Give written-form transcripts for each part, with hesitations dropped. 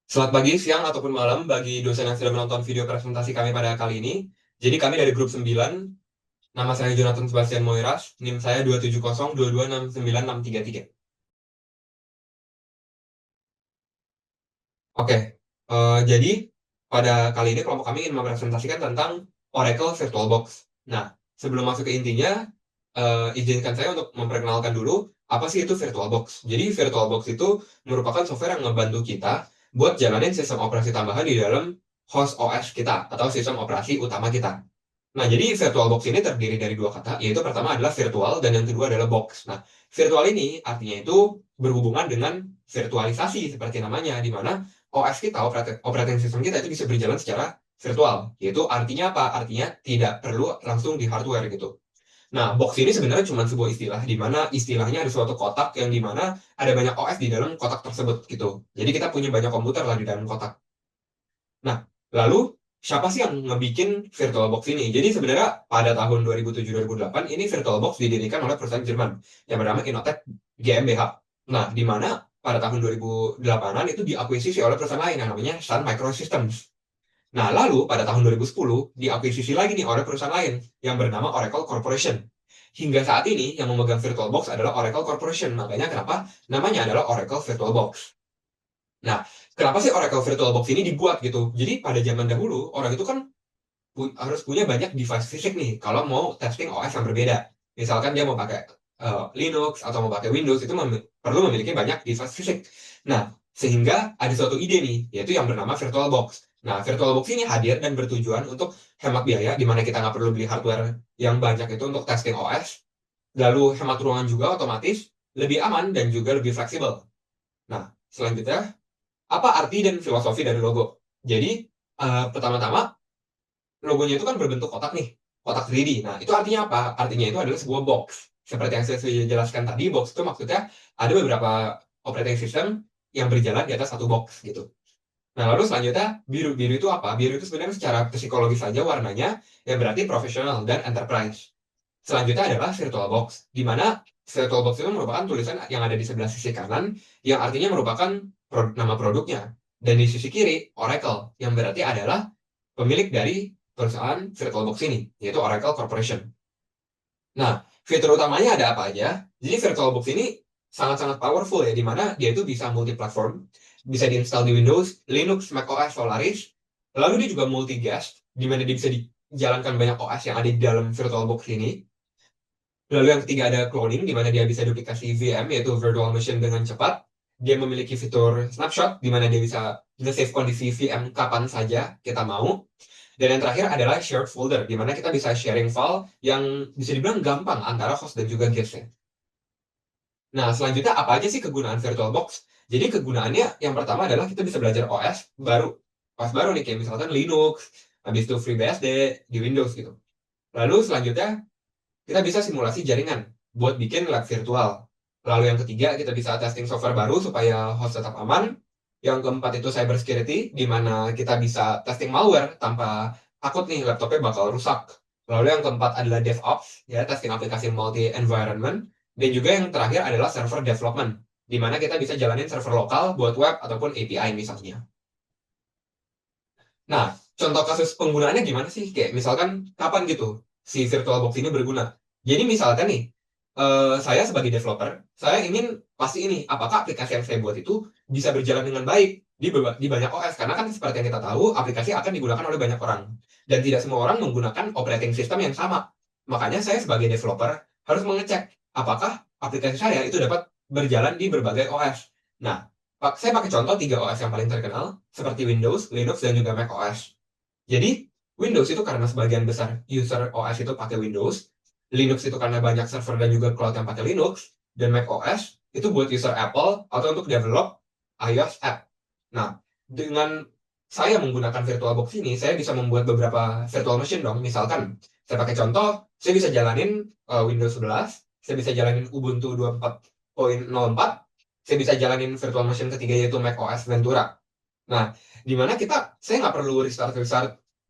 Selamat pagi, siang, ataupun malam bagi dosen yang sedang menonton video presentasi kami pada kali ini. Jadi kami dari grup 9, nama saya Jonathan Sebastian Moiras, NIM saya 270226963. Oke, jadi pada kali ini kelompok kami ingin mempresentasikan tentang Oracle VirtualBox. Nah, sebelum masuk ke intinya, izinkan saya untuk memperkenalkan dulu apa sih itu VirtualBox. Jadi VirtualBox itu merupakan software yang ngebantu kita buat jalanin sistem operasi tambahan di dalam host OS kita atau sistem operasi utama kita. Nah, jadi VirtualBox ini terdiri dari dua kata, yaitu pertama adalah virtual dan yang kedua adalah box. Nah, virtual ini artinya itu berhubungan dengan virtualisasi seperti namanya, di mana OS kita, operating system kita itu bisa berjalan secara virtual. Yaitu artinya apa? Artinya tidak perlu langsung di hardware gitu. Nah, box ini sebenarnya cuma sebuah istilah, di mana istilahnya ada suatu kotak yang di mana ada banyak OS di dalam kotak tersebut gitu. Jadi kita punya banyak komputer lah di dalam kotak. Nah, lalu siapa sih yang ngebikin VirtualBox ini? Jadi sebenarnya pada tahun 2007-2008 ini VirtualBox didirikan oleh perusahaan Jerman yang bernama Innotech GmbH. Nah, di mana pada tahun 2008-an itu diakuisisi oleh perusahaan lain yang namanya Sun Microsystems. Nah, lalu pada tahun 2010 diakuisisi lagi nih oleh perusahaan lain yang bernama Oracle Corporation. Hingga saat ini yang memegang VirtualBox adalah Oracle Corporation. Makanya kenapa namanya adalah Oracle VirtualBox. Nah, kenapa sih Oracle VirtualBox ini dibuat gitu? Jadi pada zaman dahulu orang itu kan harus punya banyak device fisik nih kalau mau testing OS yang berbeda. Misalkan dia mau pakai Linux atau mau pakai Windows itu perlu memiliki banyak device fisik. Nah, sehingga ada suatu ide nih, yaitu yang bernama VirtualBox. Nah, VirtualBox ini hadir dan bertujuan untuk hemat biaya, di mana kita nggak perlu beli hardware yang banyak itu untuk testing OS, lalu hemat ruangan juga otomatis, lebih aman dan juga lebih fleksibel. Nah, selanjutnya apa arti dan filosofi dari logo? Jadi pertama-tama logonya itu kan berbentuk kotak nih, kotak 3D. Nah, itu artinya apa? Artinya itu adalah sebuah box. Seperti yang saya sudah jelaskan tadi, box itu maksudnya ada beberapa operating system yang berjalan di atas satu box gitu. Nah, lalu selanjutnya biru. Biru itu apa? Biru itu sebenarnya secara psikologis saja warnanya yang berarti profesional dan enterprise. Selanjutnya adalah VirtualBox, di mana VirtualBox itu merupakan tulisan yang ada di sebelah sisi kanan, yang artinya merupakan nama produknya. Dan di sisi kiri, Oracle, yang berarti adalah pemilik dari perusahaan VirtualBox ini, yaitu Oracle Corporation. Nah, fitur utamanya ada apa aja? Jadi VirtualBox ini sangat-sangat powerful ya, di mana dia itu bisa multi-platform, bisa diinstal di Windows, Linux, macOS, Solaris, lalu dia juga multi-guest, di mana dia bisa dijalankan banyak OS yang ada di dalam VirtualBox ini. Lalu yang ketiga ada cloning, di mana dia bisa duplikasi VM, yaitu virtual machine dengan cepat. Dia memiliki fitur snapshot, di mana dia bisa nge-save kondisi VM kapan saja kita mau. Dan yang terakhir adalah shared folder, di mana kita bisa sharing file yang bisa dibilang gampang antara host dan juga guest-nya. Nah, selanjutnya apa aja sih kegunaan VirtualBox? Jadi kegunaannya yang pertama adalah kita bisa belajar OS baru nih, kayak misalkan Linux, habis itu FreeBSD di Windows gitu. Lalu selanjutnya kita bisa simulasi jaringan buat bikin lab virtual. Lalu yang ketiga, kita bisa testing software baru supaya host tetap aman. Yang keempat itu cyber security, di mana kita bisa testing malware tanpa takut nih laptopnya bakal rusak. Lalu yang keempat adalah DevOps, ya testing aplikasi multi environment. Dan juga yang terakhir adalah server development, di mana kita bisa jalanin server lokal buat web ataupun API misalnya. Nah, contoh kasus penggunaannya gimana sih? Kayak misalkan kapan gitu si VirtualBox ini berguna? Jadi misalkan nih, saya sebagai developer, saya ingin pasti ini, apakah aplikasi yang saya buat itu bisa berjalan dengan baik di banyak OS? Karena kan seperti yang kita tahu, aplikasi akan digunakan oleh banyak orang. Dan tidak semua orang menggunakan operating system yang sama. Makanya saya sebagai developer harus mengecek apakah aplikasi saya itu dapat berjalan di berbagai OS. Nah, saya pakai contoh 3 OS yang paling terkenal, seperti Windows, Linux, dan juga Mac OS. Jadi, Windows itu karena sebagian besar user OS itu pakai Windows, Linux itu karena banyak server dan juga cloud yang pakai Linux, dan Mac OS itu buat user Apple atau untuk develop iOS app. Nah, dengan saya menggunakan VirtualBox ini, saya bisa membuat beberapa virtual machine dong. Misalkan, saya pakai contoh, saya bisa jalanin Windows 11, saya bisa jalanin Ubuntu 24.04, saya bisa jalanin virtual machine ketiga yaitu Mac OS Ventura. Nah, di mana saya nggak perlu restart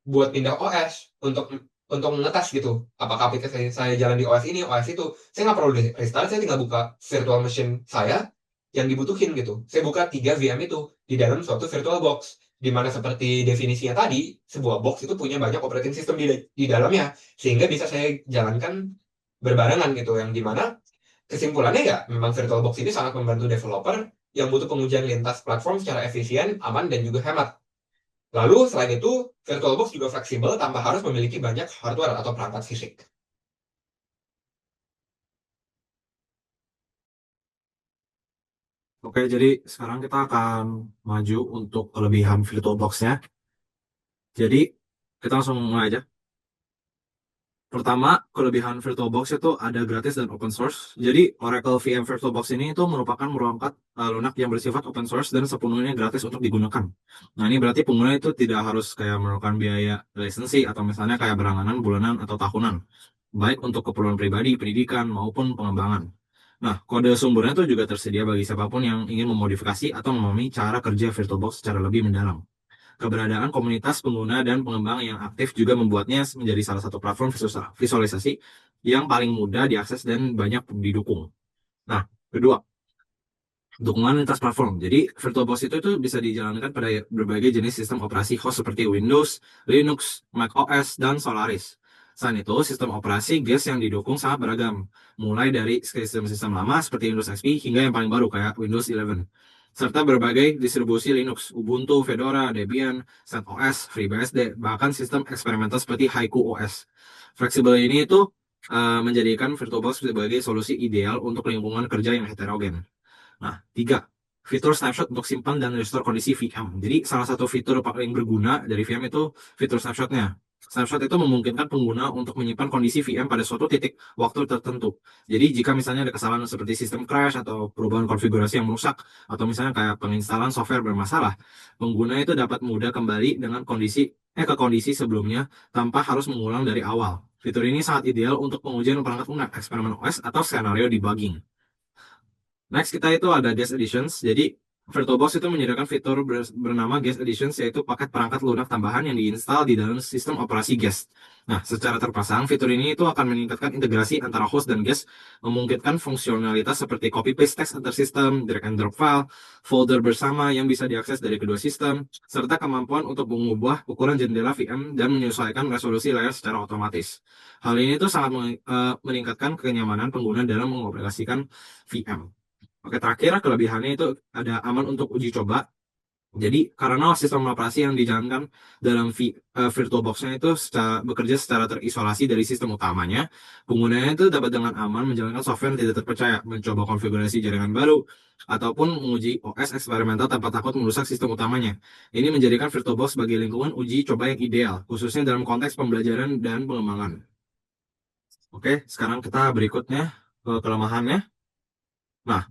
buat pindah OS untuk ngetes gitu. Apakah aplikasi saya jalan di OS ini, OS itu. Saya nggak perlu restart, saya tinggal buka virtual machine saya, yang dibutuhin gitu. Saya buka 3 VM itu di dalam suatu VirtualBox, di mana seperti definisinya tadi, sebuah box itu punya banyak operating system di dalamnya, sehingga bisa saya jalankan berbarengan gitu, yang di mana kesimpulannya ya memang VirtualBox ini sangat membantu developer yang butuh pengujian lintas platform secara efisien, aman, dan juga hemat. Lalu selain itu, VirtualBox juga fleksibel tanpa harus memiliki banyak hardware atau perangkat fisik. Oke, jadi sekarang kita akan maju untuk kelebihan VirtualBox-nya. Jadi, kita langsung mulai aja. Pertama, kelebihan VirtualBox itu ada gratis dan open source. Jadi, Oracle VM VirtualBox ini itu merupakan perangkat lunak yang bersifat open source dan sepenuhnya gratis untuk digunakan. Nah, ini berarti pengguna itu tidak harus kayak memerlukan biaya lisensi atau misalnya kayak berlangganan bulanan atau tahunan, baik untuk keperluan pribadi, pendidikan, maupun pengembangan. Nah, kode sumbernya itu juga tersedia bagi siapapun yang ingin memodifikasi atau memahami cara kerja VirtualBox secara lebih mendalam. Keberadaan komunitas pengguna dan pengembang yang aktif juga membuatnya menjadi salah satu platform visualisasi yang paling mudah diakses dan banyak didukung. Nah, kedua, dukungan lintas platform. Jadi, VirtualBox itu bisa dijalankan pada berbagai jenis sistem operasi host seperti Windows, Linux, Mac OS, dan Solaris. Selain itu, sistem operasi GES yang didukung sangat beragam, mulai dari sistem-sistem lama seperti Windows XP hingga yang paling baru kayak Windows 11. Serta berbagai distribusi Linux, Ubuntu, Fedora, Debian, CentOS, FreeBSD, bahkan sistem eksperimental seperti Haiku OS. Fleksibel ini itu menjadikan VirtualBox sebagai solusi ideal untuk lingkungan kerja yang heterogen. Nah, tiga, fitur snapshot untuk simpan dan restore kondisi VM. Jadi, salah satu fitur paling berguna dari VM itu fitur snapshotnya. Snapshot itu memungkinkan pengguna untuk menyimpan kondisi VM pada suatu titik waktu tertentu. Jadi, jika misalnya ada kesalahan seperti sistem crash atau perubahan konfigurasi yang merusak, atau misalnya kayak penginstalan software bermasalah, pengguna itu dapat mudah kembali dengan ke kondisi sebelumnya tanpa harus mengulang dari awal. Fitur ini sangat ideal untuk pengujian perangkat lunak, eksperimen OS, atau skenario debugging. Next kita itu ada Guest Editions. Jadi VirtualBox itu menyediakan fitur bernama Guest Editions, yaitu paket perangkat lunak tambahan yang diinstal di dalam sistem operasi guest. Nah, secara terpasang, fitur ini itu akan meningkatkan integrasi antara host dan guest, memungkinkan fungsionalitas seperti copy paste text antar sistem, drag and drop file, folder bersama yang bisa diakses dari kedua sistem, serta kemampuan untuk mengubah ukuran jendela VM dan menyesuaikan resolusi layar secara otomatis. Hal ini tuh sangat meningkatkan kenyamanan pengguna dalam mengoperasikan VM. Oke, terakhir kelebihannya itu ada aman untuk uji coba. Jadi karena sistem operasi yang dijalankan dalam VirtualBox-nya itu bekerja secara terisolasi dari sistem utamanya, penggunanya itu dapat dengan aman menjalankan software yang tidak terpercaya, mencoba konfigurasi jaringan baru, ataupun menguji OS eksperimental tanpa takut merusak sistem utamanya. Ini menjadikan VirtualBox sebagai lingkungan uji coba yang ideal, khususnya dalam konteks pembelajaran dan pengembangan. Oke, sekarang kita berikutnya ke kelemahannya. Nah,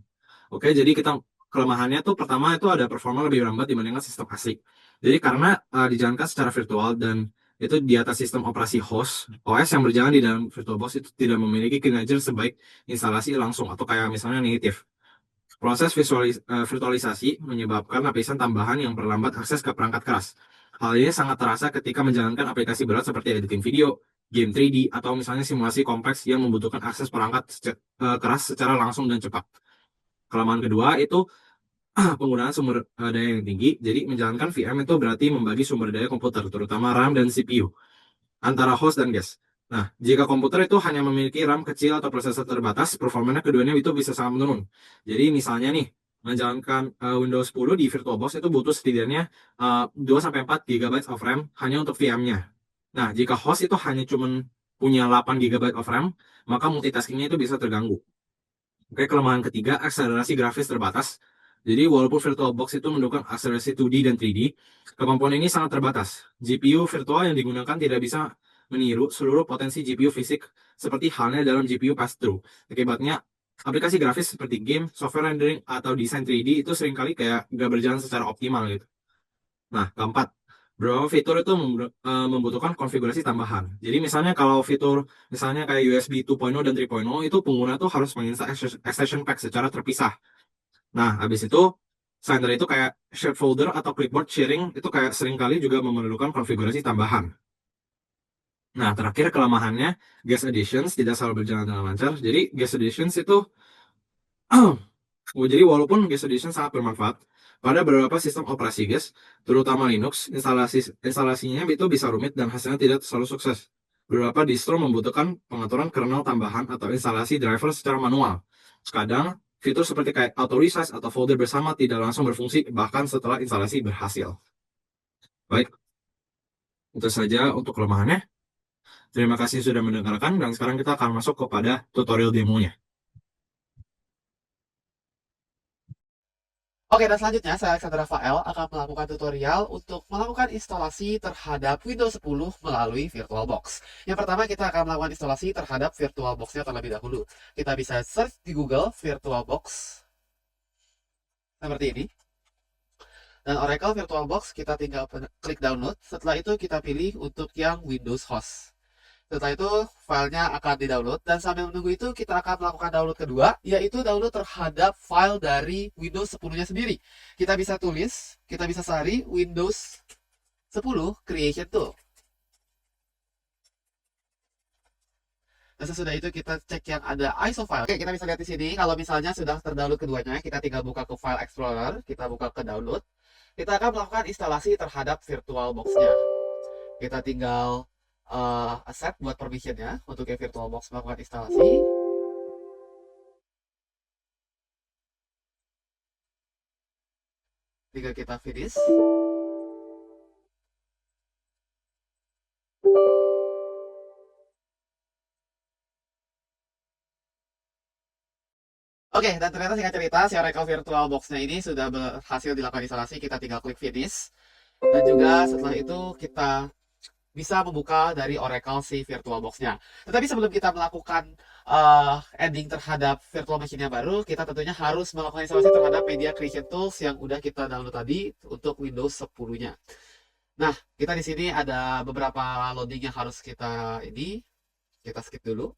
oke, jadi kita kelemahannya tuh pertama itu ada performa lebih lambat dibandingkan sistem asli. Jadi karena dijalankan secara virtual dan itu di atas sistem operasi host, OS yang berjalan di dalam VirtualBox itu tidak memiliki kinerja sebaik instalasi langsung atau kayak misalnya native. Proses virtualisasi menyebabkan lapisan tambahan yang perlambat akses ke perangkat keras. Hal ini sangat terasa ketika menjalankan aplikasi berat seperti editing video, game 3D, atau misalnya simulasi kompleks yang membutuhkan akses perangkat keras secara langsung dan cepat. Kelemahan kedua itu penggunaan sumber daya yang tinggi. Jadi menjalankan VM itu berarti membagi sumber daya komputer, terutama RAM dan CPU, antara host dan guest. Nah, jika komputer itu hanya memiliki RAM kecil atau prosesor terbatas, performanya keduanya itu bisa sangat menurun. Jadi misalnya nih, menjalankan Windows 10 di VirtualBox itu butuh setidaknya 2-4 GB of RAM hanya untuk VM-nya. Nah, jika host itu hanya cuma punya 8 GB of RAM, maka multitaskingnya itu bisa terganggu. Oke, kelemahan ketiga, akselerasi grafis terbatas. Jadi, walaupun VirtualBox itu mendukung akselerasi 2D dan 3D, kemampuan ini sangat terbatas. GPU virtual yang digunakan tidak bisa meniru seluruh potensi GPU fisik seperti halnya dalam GPU pass-through. Akibatnya, aplikasi grafis seperti game, software rendering, atau desain 3D itu seringkali kayak nggak berjalan secara optimal gitu. Nah, keempat, beberapa fitur itu membutuhkan konfigurasi tambahan. Jadi misalnya kalau fitur misalnya kayak USB 2.0 dan 3.0 itu pengguna tuh harus menginstal extension pack secara terpisah. Nah, habis itu selain dari itu kayak shared folder atau clipboard sharing itu kayak seringkali juga memerlukan konfigurasi tambahan. Nah, terakhir kelemahannya guest editions tidak selalu berjalan dengan lancar. Jadi guest editions itu Oh, jadi walaupun Guest Edition sangat bermanfaat pada beberapa sistem operasi guys, terutama Linux, instalasinya itu bisa rumit dan hasilnya tidak selalu sukses. Beberapa distro membutuhkan pengaturan kernel tambahan atau instalasi driver secara manual. Kadang, fitur seperti kayak auto resize atau folder bersama tidak langsung berfungsi bahkan setelah instalasi berhasil. Baik, itu saja untuk kelemahannya. Terima kasih sudah mendengarkan dan sekarang kita akan masuk kepada tutorial demonya. Oke, dan selanjutnya saya Alexander Rafael akan melakukan tutorial untuk melakukan instalasi terhadap Windows 10 melalui VirtualBox. Yang pertama kita akan melakukan instalasi terhadap VirtualBox-nya terlebih dahulu. Kita bisa search di Google VirtualBox seperti ini. Dan Oracle VirtualBox kita tinggal klik download. Setelah itu kita pilih untuk yang Windows Host. Setelah itu filenya akan di-download dan sambil menunggu itu kita akan melakukan download kedua, yaitu download terhadap file dari Windows 10-nya sendiri. Kita bisa tulis, kita bisa cari Windows 10 Creation Tool. Dan sesudah itu kita cek yang ada ISO file. Oke, kita bisa lihat di sini kalau misalnya sudah terdownload keduanya, kita tinggal buka ke File Explorer, kita buka ke download. Kita akan melakukan instalasi terhadap VirtualBox-nya. Kita tinggal accept buat permission-nya untuk yang VirtualBox melakukan instalasi. Tinggal kita finish. Oke, dan ternyata singkat cerita, si Oracle VirtualBox-nya ini sudah berhasil dilakukan instalasi. Kita tinggal klik finish. Dan juga setelah itu kita bisa membuka dari Oracle si VirtualBox-nya. Tetapi sebelum kita melakukan ending terhadap virtual machine-nya baru, kita tentunya harus melakukan instalasi terhadap Media Creation Tools yang udah kita download tadi untuk Windows 10-nya. Nah, kita di sini ada beberapa loading yang harus kita skip dulu.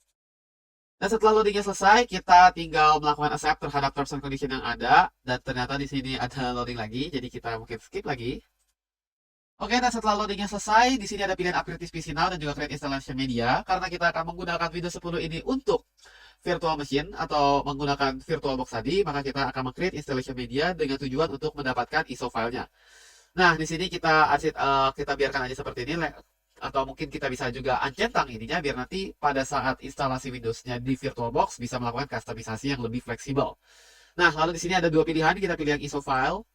Dan setelah loadingnya selesai, kita tinggal melakukan accept terhadap terms and condition yang ada. Dan ternyata di sini ada loading lagi, jadi kita mungkin skip lagi. Oke, dan setelah loadingnya selesai, di sini ada pilihan upgrade this PC now dan juga create installation media. Karena kita akan menggunakan Windows 10 ini untuk virtual machine atau menggunakan VirtualBox tadi, maka kita akan meng-create installation media dengan tujuan untuk mendapatkan ISO filenya. Nah, di sini kita biarkan aja seperti ini, atau mungkin kita bisa juga uncentang ininya biar nanti pada saat instalasi Windows-nya di VirtualBox bisa melakukan customisasi yang lebih fleksibel. Nah, lalu di sini ada dua pilihan, kita pilih yang ISO file.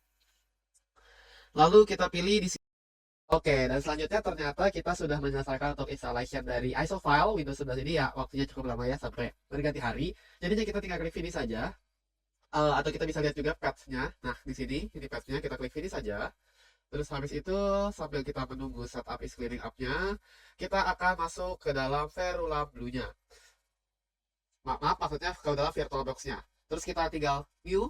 Lalu kita pilih di sini. Oke, dan selanjutnya ternyata kita sudah menyelesaikan untuk installation dari ISO file Windows 11 ini ya, waktunya cukup lama ya sampai berganti hari. Jadinya kita tinggal klik finish saja. Atau kita bisa lihat juga path-nya. Nah, di sini ini path-nya, kita klik finish saja. Terus habis itu sambil kita menunggu setup is cleaning up-nya, kita akan masuk ke dalam Verulam Blue-nya. Maaf, maksudnya ke dalam VirtualBox-nya. Terus kita tinggal new,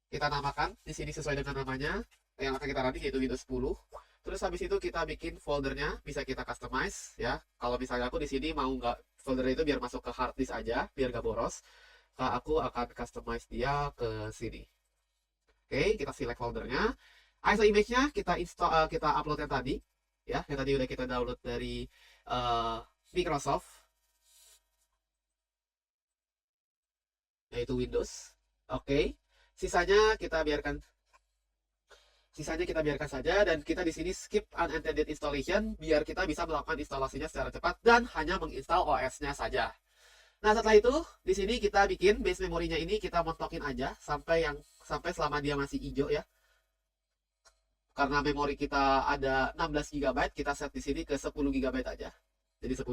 kita namakan di sini sesuai dengan namanya yang akan kita running yaitu Windows 10. Terus habis itu kita bikin foldernya, bisa kita customize ya. Kalau misalnya aku di sini mau nggak folder itu biar masuk ke hard disk aja, biar nggak boros. Aku akan customize dia ke sini. Oke, kita select foldernya. ISO image-nya kita install, kita upload yang tadi ya, yang tadi udah kita download dari Microsoft, yaitu Windows. Oke, sisanya kita biarkan saja dan kita di sini skip unintended installation biar kita bisa melakukan instalasinya secara cepat dan hanya menginstal OS-nya saja. Nah, setelah itu di sini kita bikin base memorinya ini kita montokin aja sampai selama dia masih hijau ya. Karena memori kita ada 16 GB, kita set di sini ke 10 GB aja. Jadi 10.000.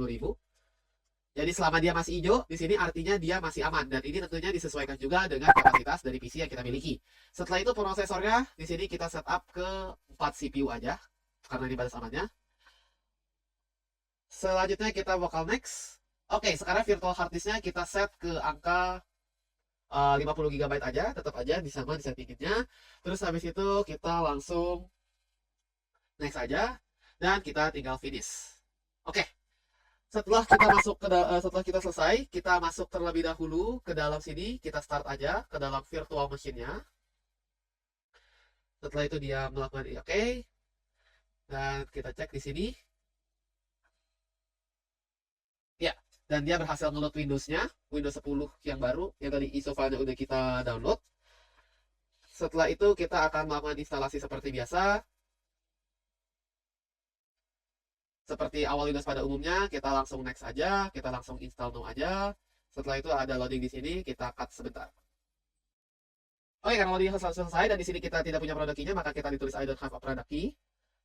Jadi selama dia masih hijau, di sini artinya dia masih aman dan ini tentunya disesuaikan juga dengan kapasitas dari PC yang kita miliki. Setelah itu prosesornya di sini kita setup ke 4 CPU aja karena ini batas amannya. Selanjutnya kita bakal next. Oke, sekarang virtual hard disk-nya kita set ke angka 50 GB aja, tetap aja sama di settinginnya. Terus habis itu kita langsung next aja dan kita tinggal finish. Oke. Setelah kita selesai, kita masuk terlebih dahulu ke dalam sini, kita start aja ke dalam virtual machine-nya. Setelah itu dia melakukan oke. Dan kita cek di sini. Ya, dan dia berhasil ngeload Windows-nya, Windows 10 yang baru, yang tadi ISO file-nya udah kita download. Setelah itu kita akan melakukan instalasi seperti biasa. Seperti awal Windows pada umumnya, kita langsung next aja, kita langsung install now aja. Setelah itu ada loading di sini, kita cut sebentar. Oke, karena loading selesai dan di sini kita tidak punya product key-nya, maka kita ditulis I don't have a product key.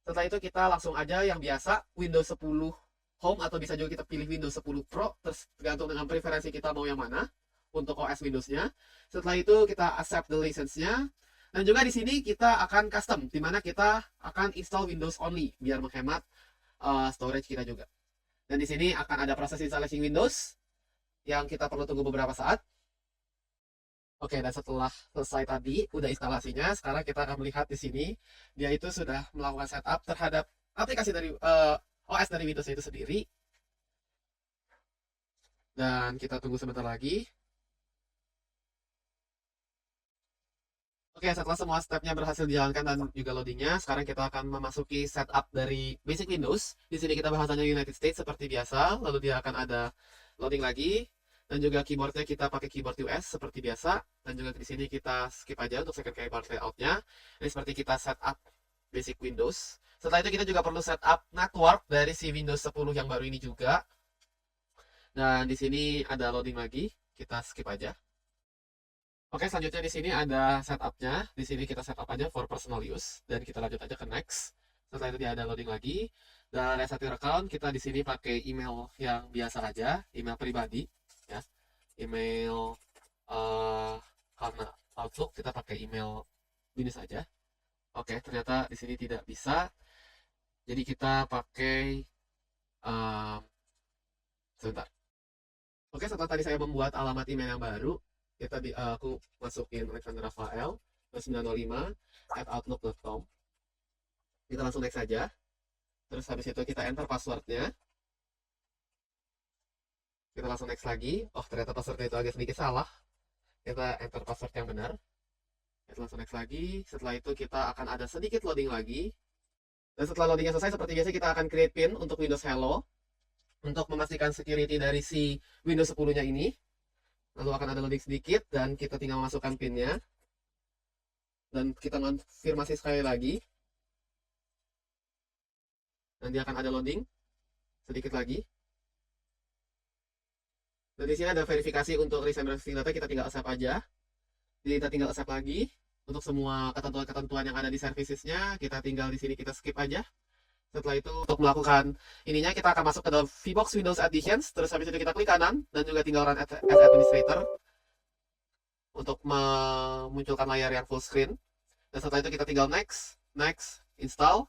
Setelah itu kita langsung aja yang biasa Windows 10 Home atau bisa juga kita pilih Windows 10 Pro, tergantung dengan preferensi kita mau yang mana untuk OS Windows-nya. Setelah itu kita accept the license-nya. Dan juga di sini kita akan custom, di mana kita akan install Windows only biar menghemat storage kita juga. Dan di sini akan ada proses instalasi Windows yang kita perlu tunggu beberapa saat. Oke, dan setelah selesai tadi udah instalasinya, sekarang kita akan melihat di sini dia itu sudah melakukan setup terhadap aplikasi dari OS dari Windows itu sendiri. Dan kita tunggu sebentar lagi. Oke, setelah semua stepnya berhasil dijalankan dan juga loadingnya, sekarang kita akan memasuki setup dari basic Windows. Di sini kita bahasanya United States seperti biasa, lalu dia akan ada loading lagi, dan juga keyboardnya kita pakai keyboard US seperti biasa, dan juga di sini kita skip aja untuk second keyboard layoutnya. Ini seperti kita setup basic Windows. Setelah itu kita juga perlu setup network dari si Windows 10 yang baru ini juga. Dan di sini ada loading lagi, kita skip aja. Oke, selanjutnya di sini ada setupnya. Di sini kita setup aja for personal use dan kita lanjut aja ke next. Setelah itu dia ada loading lagi. Dan reset your account kita di sini pakai email yang biasa aja, email pribadi, ya. Email karena Outlook kita pakai email Windows aja. Oke, ternyata di sini tidak bisa. Jadi kita pakai sebentar. Oke, setelah tadi saya membuat alamat email yang baru, aku masukin Alexander Rafael 905@outlook.com. Kita langsung next saja. Terus habis itu kita enter passwordnya. Kita langsung next lagi. Oh, ternyata passwordnya itu agak sedikit salah. Kita enter password yang benar. Kita langsung next lagi. Setelah itu kita akan ada sedikit loading lagi. Dan setelah loadingnya selesai, seperti biasa kita akan create pin untuk Windows Hello. Untuk memastikan security dari si Windows 10-nya ini. Lalu akan ada loading sedikit dan kita tinggal masukkan pinnya. Dan kita konfirmasi sekali lagi. Nanti akan ada loading sedikit lagi. Dan di sini ada verifikasi untuk resign verification data, kita tinggal accept aja. Jadi kita tinggal accept lagi. Untuk semua ketentuan-ketentuan yang ada di servicesnya, kita tinggal di sini kita skip aja. Setelah itu untuk melakukan ininya kita akan masuk ke dalam VBox Windows Additions, terus habis itu kita klik kanan dan juga tinggal run as administrator untuk memunculkan layar yang full screen. Dan setelah itu kita tinggal next, install.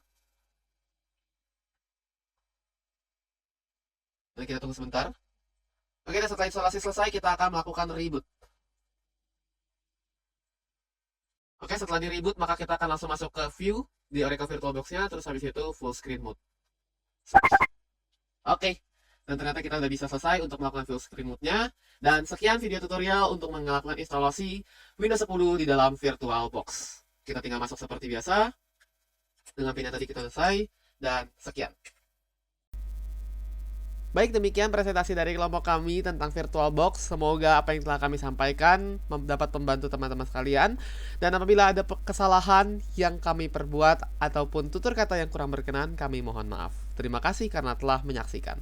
Dan kita tunggu sebentar. Oke, dan setelah instalasi selesai kita akan melakukan reboot. Oke, setelah di reboot maka kita akan langsung masuk ke view di Oracle VirtualBox-nya, terus habis itu full screen mode. Oke, dan ternyata kita udah bisa selesai untuk melakukan full screen mode-nya. Dan sekian video tutorial untuk melakukan instalasi Windows 10 di dalam VirtualBox. Kita tinggal masuk seperti biasa, dengan pin yang tadi kita selesai, dan sekian. Baik, demikian presentasi dari kelompok kami tentang VirtualBox. Semoga apa yang telah kami sampaikan dapat membantu teman-teman sekalian. Dan apabila ada kesalahan yang kami perbuat ataupun tutur kata yang kurang berkenan, kami mohon maaf. Terima kasih karena telah menyaksikan.